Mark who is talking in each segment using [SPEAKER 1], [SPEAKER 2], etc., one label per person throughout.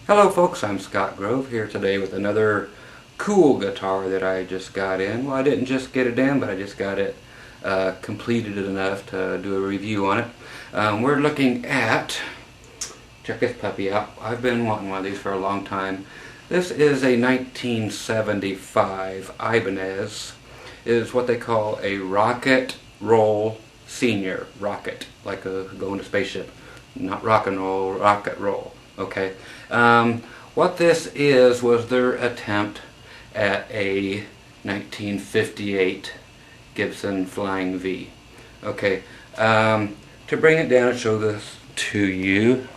[SPEAKER 1] Hello folks, I'm Scott Grove here today with another cool guitar that I just got in. Well, I didn't just get it in, but I just got it completed enough to do a review on it. We're looking at, check this puppy out. I've been wanting one of these for a long time. This is a 1975 Ibanez. It is what they call a rocket roll senior. Rocket, like going to spaceship. Not rock and roll, rocket roll. Okay. What this is was their attempt at a 1958 Gibson Flying V. Okay. To bring it down and show this to you,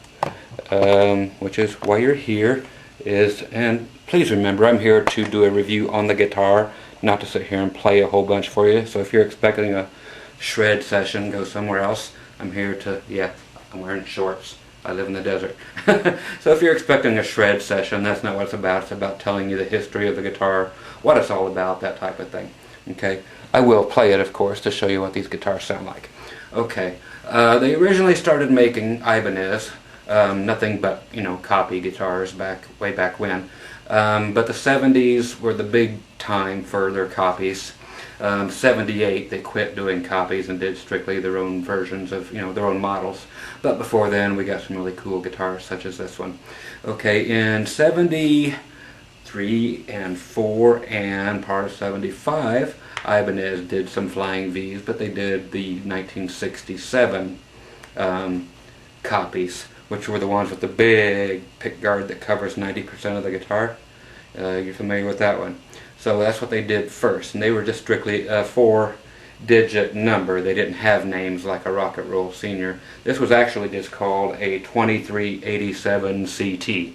[SPEAKER 1] which is why you're here, and please remember I'm here to do a review on the guitar, not to sit here and play a whole bunch for you. So if you're expecting a shred session, go somewhere else. I'm here to, yeah, I'm wearing shorts. I live in the desert. So if you're expecting a shred session, that's not what it's about. It's about telling you the history of the guitar, what it's all about, that type of thing. Okay, I will play it, of course, to show you what these guitars sound like. Okay, they originally started making Ibanez, nothing but, you know, copy guitars way back when. But the 70s were the big time for their copies. 78 they quit doing copies and did strictly their own versions of, you know, their own models. But before then we got some really cool guitars such as this one. Okay, in 73 and 4 and part of 75 Ibanez did some Flying V's, but they did the 1967 copies, which were the ones with the big pickguard that covers 90% of the guitar. You're familiar with that one. So that's what they did first, and they were just strictly a 4-digit number. They didn't have names like a Rocket Roll Senior. This was actually just called a 2387 CT.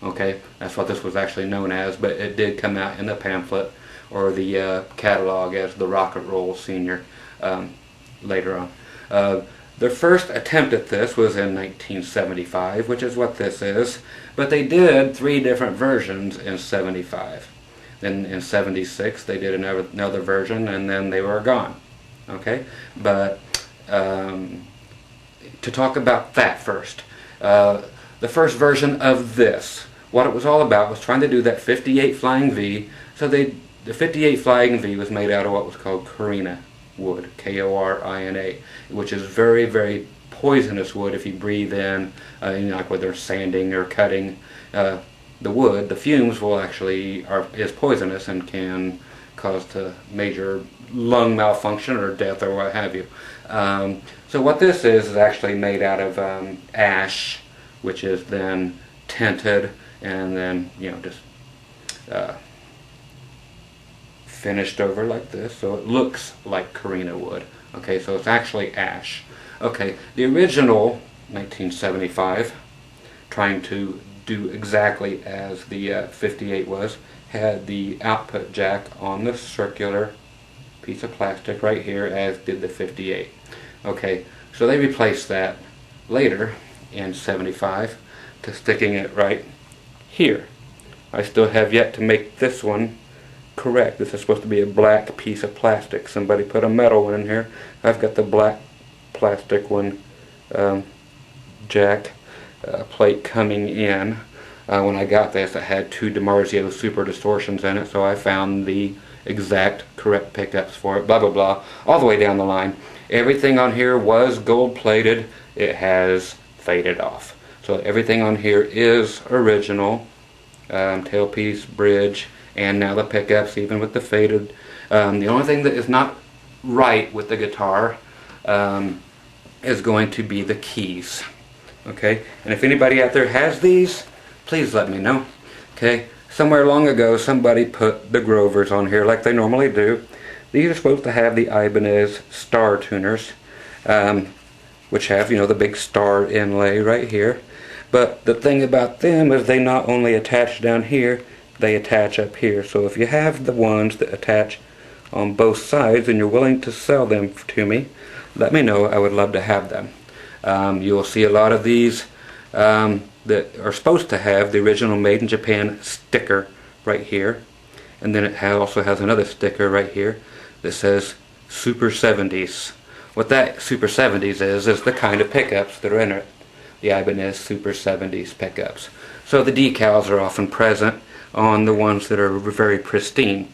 [SPEAKER 1] Okay, that's what this was actually known as, but it did come out in the pamphlet or the catalog as the Rocket Roll Senior later on. Their first attempt at this was in 1975, which is what this is, but they did 3 different versions in 75. Then in 76 they did another version, and then they were gone. Okay, but to talk about that first, the first version of this, what it was all about was trying to do that 58 Flying V. So the 58 Flying V was made out of what was called Korina wood, K-O-R-I-N-A, which is very, very poisonous wood if you breathe in, you know, like whether sanding or cutting the wood. The fumes will actually is poisonous and can cause to major lung malfunction or death or what have you. So what this is actually made out of ash, which is then tinted and then, you know, just finished over like this, so it looks like Korina wood. Okay, so it's actually ash. Okay, the original 1975, trying to do exactly as the 58 was, had the output jack on the circular piece of plastic right here, as did the 58. Okay, so they replaced that later in 75 to sticking it right here. I still have yet to make this one correct. This is supposed to be a black piece of plastic. Somebody put a metal one in here. I've got the black plastic one jack plate coming in. When I got this, it had 2 DiMarzio Super Distortions in it, so I found the exact correct pickups for it, blah blah blah, all the way down the line. Everything on here was gold plated. It has faded off. So everything on here is original. Tailpiece, bridge, and now the pickups, even with the faded. The only thing that is not right with the guitar is going to be the keys. Okay, and if anybody out there has these, please let me know. Okay, somewhere long ago somebody put the Grovers on here like they normally do. These are supposed to have the Ibanez Starr tuners, which have, you know, the big Starr inlay right here. But the thing about them is they not only attach down here, they attach up here. So if you have the ones that attach on both sides and you're willing to sell them to me, let me know. I would love to have them. You will see a lot of these that are supposed to have the original Made in Japan sticker right here, and then it also has another sticker right here that says Super 70s. What that Super 70s is the kind of pickups that are in it. the Ibanez Super 70s pickups. So the decals are often present on the ones that are very pristine.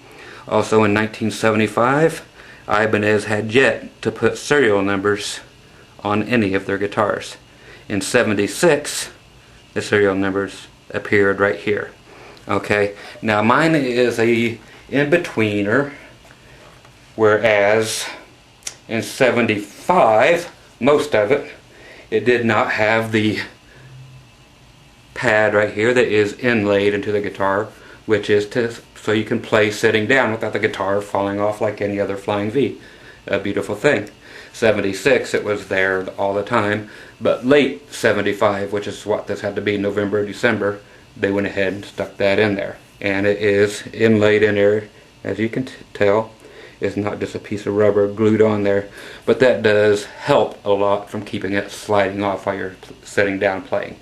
[SPEAKER 1] Also in 1975, Ibanez had yet to put serial numbers on any of their guitars. In 76, the serial numbers appeared right here. Okay, now mine is a in-betweener, whereas in 75, most of it, it did not have the pad right here that is inlaid into the guitar, which is so you can play sitting down without the guitar falling off like any other Flying V. A beautiful thing. 76, it was there all the time, but late 75, which is what this had to be, November, December, they went ahead and stuck that in there. And it is inlaid in there, as you can tell. It's not just a piece of rubber glued on there, but that does help a lot from keeping it sliding off while you're sitting down playing.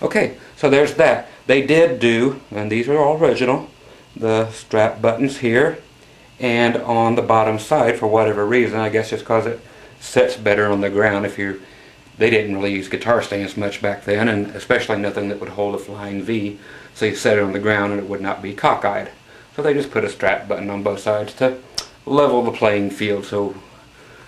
[SPEAKER 1] Okay, so there's that. They did do, and these are all original, the strap buttons here and on the bottom side for whatever reason. I guess just because it sits better on the ground. They didn't really use guitar stands much back then, and especially nothing that would hold a Flying V, so you set it on the ground and it would not be cockeyed. So they just put a strap button on both sides to level the playing field so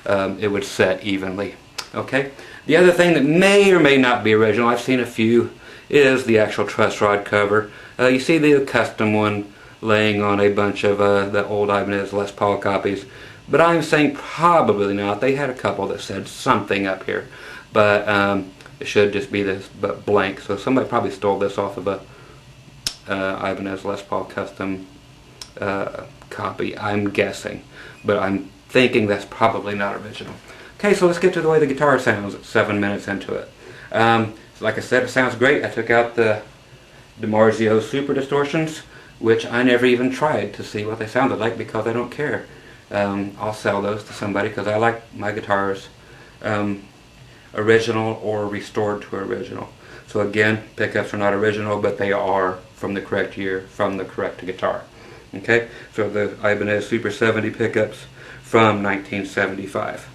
[SPEAKER 1] it would set evenly. Okay. The other thing that may or may not be original, I've seen a few, is the actual truss rod cover. You see the custom one laying on a bunch of the old Ibanez Les Paul copies, but I'm saying probably not. They had a couple that said something up here, but it should just be this but blank. So somebody probably stole this off of a Ibanez Les Paul custom copy, I'm guessing, but I'm thinking that's probably not original. Okay, so let's get to the way the guitar sounds at 7 minutes into it. Like I said, it sounds great. I took out the DiMarzio Super Distortions, which I never even tried to see what they sounded like because I don't care. I'll sell those to somebody because I like my guitars original or restored to original. So again, pickups are not original, but they are from the correct year, from the correct guitar. Okay, so the Ibanez Super 70 pickups from 1975.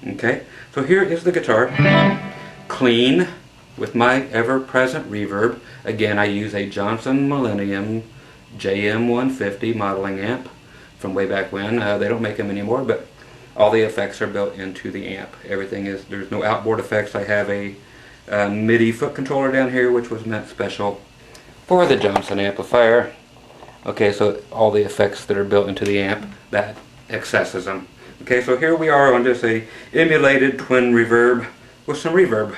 [SPEAKER 1] Okay, so here is the guitar, clean, with my ever-present reverb. Again, I use a Johnson Millennium JM150 modeling amp from way back when. They don't make them anymore, but all the effects are built into the amp. Everything is, there's no outboard effects. I have a MIDI foot controller down here, which was meant special for the Johnson amplifier. Okay, so all the effects that are built into the amp, that accesses them. Okay, so here we are on just a emulated twin reverb with some reverb.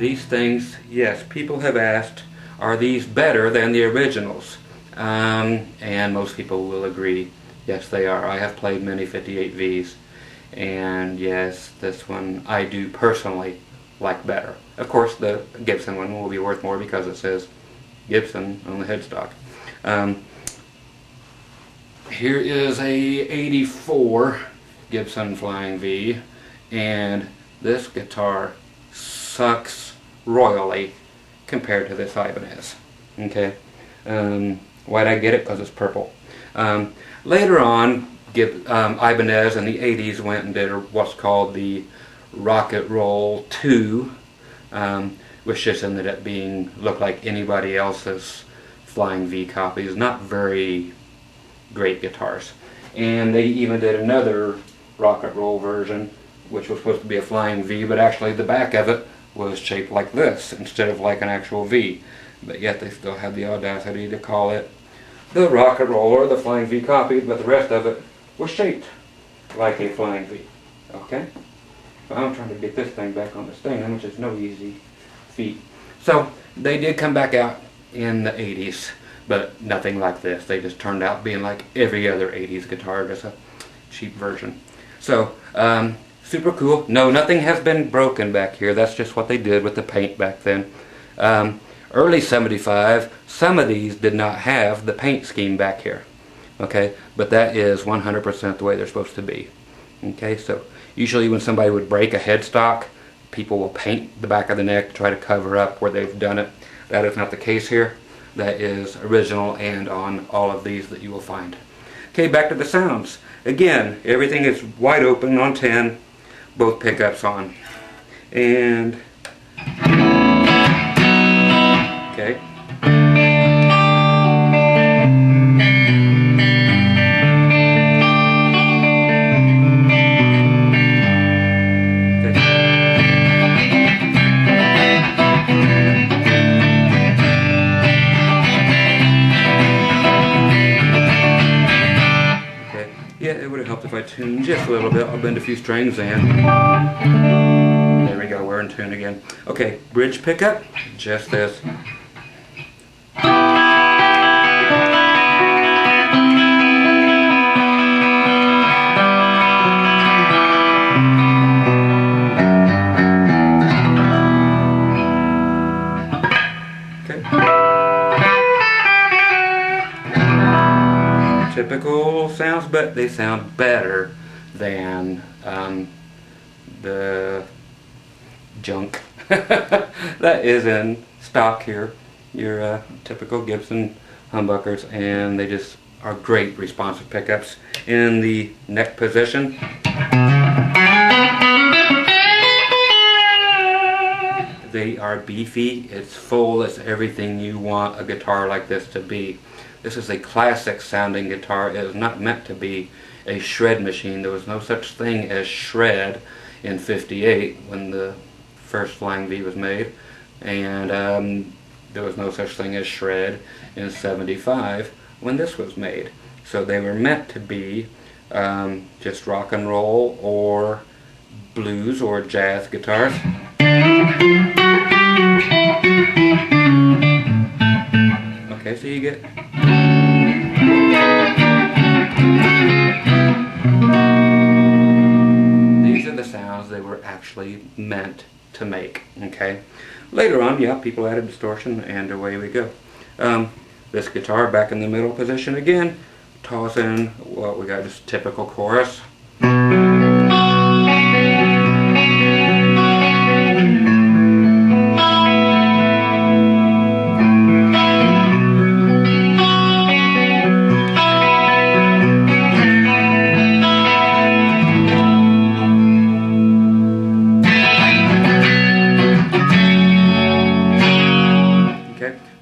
[SPEAKER 1] These things, yes, people have asked, are these better than the originals? And most people will agree, yes they are. I have played many 58Vs, and yes, this one I do personally like better. Of course, the Gibson one will be worth more because it says Gibson on the headstock. Here is a 84 Gibson Flying V, and this guitar sucks royally compared to this Ibanez. Okay, why'd I get it? Because it's purple. Later on, Ibanez in the 80s went and did what's called the Rocket Roll 2, which just ended up looked like anybody else's Flying V copies. Not very great guitars. And they even did another Rocket Roll version, which was supposed to be a Flying V, but actually the back of it was shaped like this instead of like an actual V. But yet they still had the audacity to call it the Rocket Roll or the Flying V copy, but the rest of it was shaped like a Flying V. Okay? So I'm trying to get this thing back on the stand, which is no easy feat. So they did come back out in the 80s, but nothing like this. They just turned out being like every other 80s guitar, just a cheap version. So, super cool. No, nothing has been broken back here. That's just what they did with the paint back then. Early 75, some of these did not have the paint scheme back here. Okay, but that is 100% the way they're supposed to be. Okay, so usually when somebody would break a headstock, people will paint the back of the neck to try to cover up where they've done it. That is not the case here. that is original and on all of these that you will find. Okay, back to the sounds. Again, everything is wide open on 10, both pickups on. And okay. Yeah, it would have helped if I tuned just a little bit. I'll bend a few strings and there we go, we're in tune again. Okay, bridge pickup, just this. Typical sounds, but they sound better than the junk that is in stock here, your typical Gibson humbuckers, and they just are great responsive pickups. In the neck position, they are beefy, it's full, it's everything you want a guitar like this to be. This is a classic sounding guitar. It is not meant to be a shred machine. There was no such thing as shred in '58 when the first Flying V was made, and there was no such thing as shred in '75 when this was made. So they were meant to be just rock and roll or blues or jazz guitars. Okay, so you get these are the sounds they were actually meant to make. Okay, later on, yeah, people added distortion and away we go. This guitar back in the middle position again, toss in what we got, just typical chorus.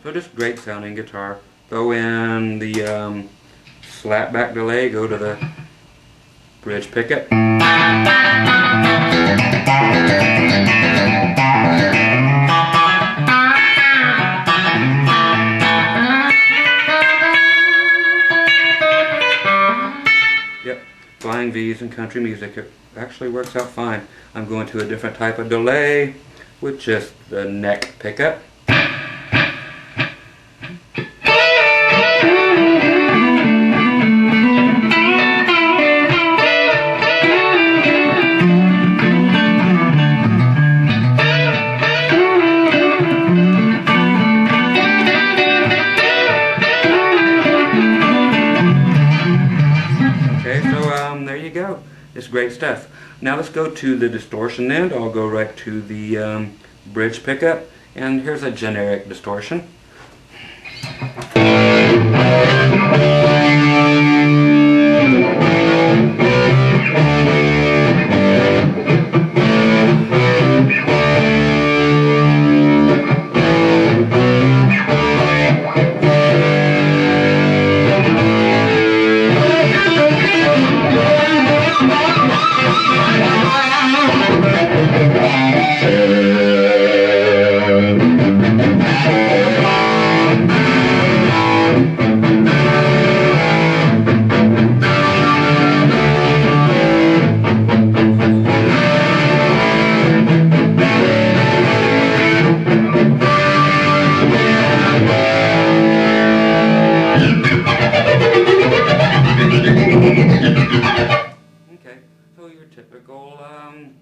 [SPEAKER 1] So just great sounding guitar. Go in the slap back delay, go to the bridge pickup. Yep, Flying V's and country music, it actually works out fine. I'm going to a different type of delay with just the neck pickup. There you go. It's great stuff. Now let's go to the distortion end. I'll go right to the bridge pickup, and here's a generic distortion. Okay, so your typical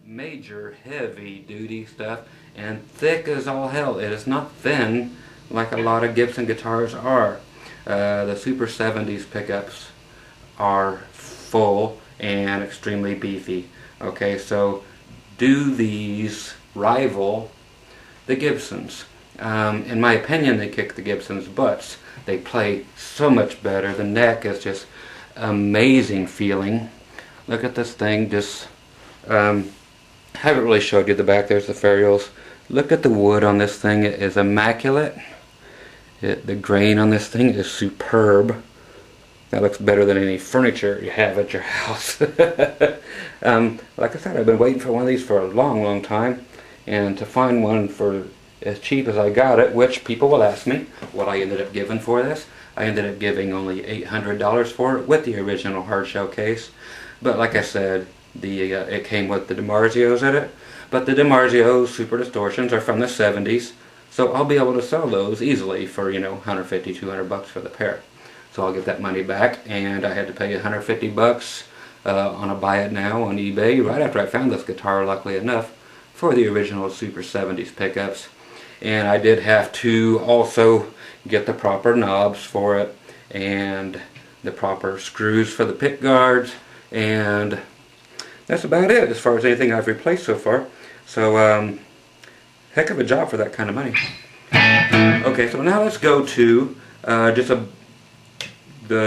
[SPEAKER 1] major heavy duty stuff, and thick as all hell. It is not thin like a lot of Gibson guitars are. The Super 70s pickups are full and extremely beefy. Okay, so do these rival the Gibsons? In my opinion, they kick the Gibson's butts. They play so much better. The neck is just amazing feeling. Look at this thing. Just haven't really showed you the back. There's the ferrules. Look at the wood on this thing. It is immaculate. The grain on this thing is superb. That looks better than any furniture you have at your house. Like I said, I've been waiting for one of these for a long time, and to find one for as cheap as I got it, which people will ask me what I ended up giving for this. I ended up giving only $800 for it with the original hard shell case. But like I said, it came with the DiMarzios in it. But the DiMarzio Super Distortions are from the 70s, so I'll be able to sell those easily for, you know, 150, 200 bucks for the pair. So I'll get that money back, and I had to pay 150 bucks on a buy it now on eBay right after I found this guitar, luckily enough, for the original Super 70s pickups. And I did have to also get the proper knobs for it, and the proper screws for the pick guards, and that's about it as far as anything I've replaced so far. So heck of a job for that kind of money. Okay, so now let's go to the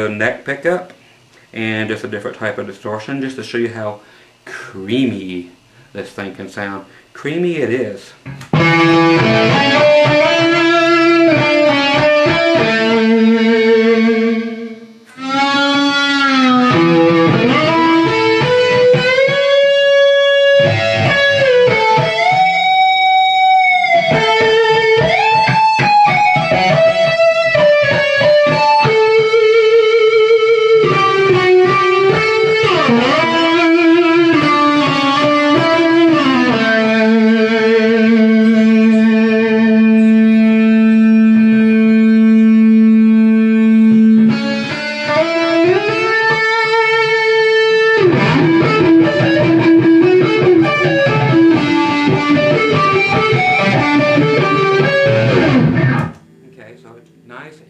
[SPEAKER 1] neck pickup and just a different type of distortion, just to show you how creamy this thing can sound. Creamy it is.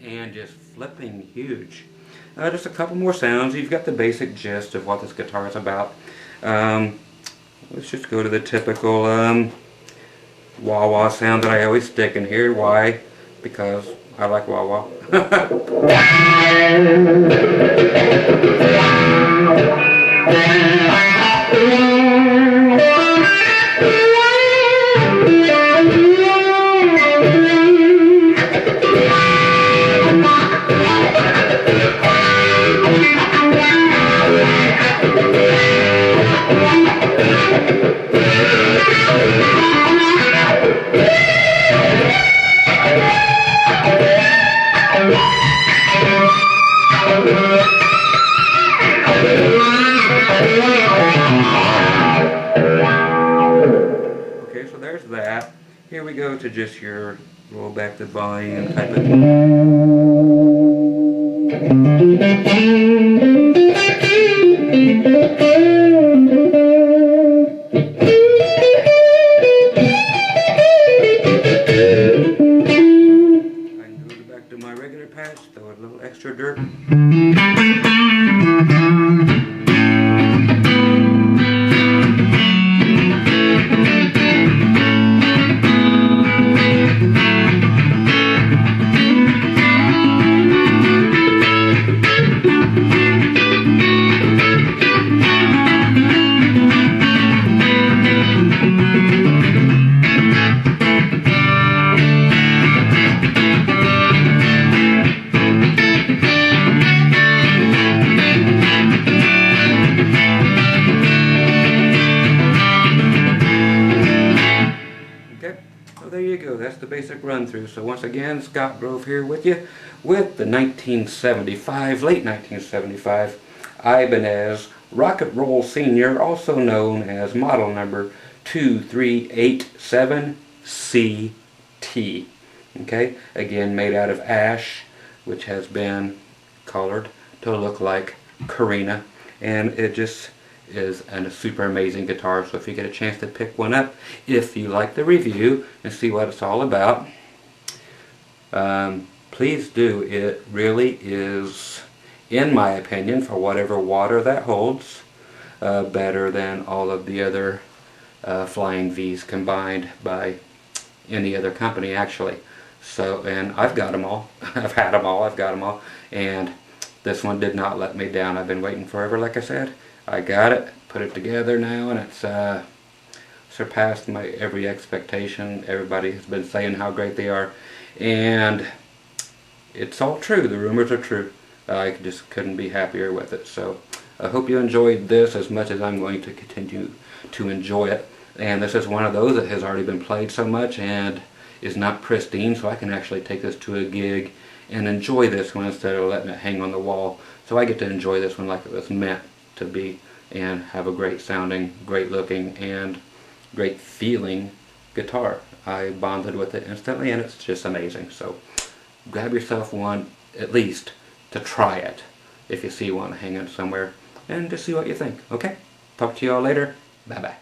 [SPEAKER 1] And just flipping huge. Just a couple more sounds. You've got the basic gist of what this guitar is about. Let's just go to the typical wah-wah sound that I always stick in here. Why? Because I like wah-wah. Okay, so there's that. Here we go to just your roll back the volume type of patch, throw a little extra dirt. There you go, that's the basic run through. So once again, Scott Grove here with you with the 1975, late 1975 Ibanez Rocket Roll Senior, also known as model number 2387CT. Okay, again made out of ash, which has been colored to look like Carina, and it just is a super amazing guitar. So if you get a chance to pick one up, if you like the review and see what it's all about, please do. It really is, in my opinion, for whatever water that holds, better than all of the other Flying V's combined by any other company actually. So, and I've got them all. I've had them all. I've got them all. And this one did not let me down. I've been waiting forever, like I said. I got it, put it together now, and it's surpassed my every expectation. Everybody has been saying how great they are, and it's all true. The rumors are true. I just couldn't be happier with it. So I hope you enjoyed this as much as I'm going to continue to enjoy it. And this is one of those that has already been played so much and is not pristine, so I can actually take this to a gig and enjoy this one instead of letting it hang on the wall. So I get to enjoy this one like it was meant to be and have a great sounding, great looking, and great feeling guitar. I bonded with it instantly, and it's just amazing. So grab yourself one at least to try it if you see one hanging somewhere, and just see what you think. Okay? Talk to you all later. Bye bye.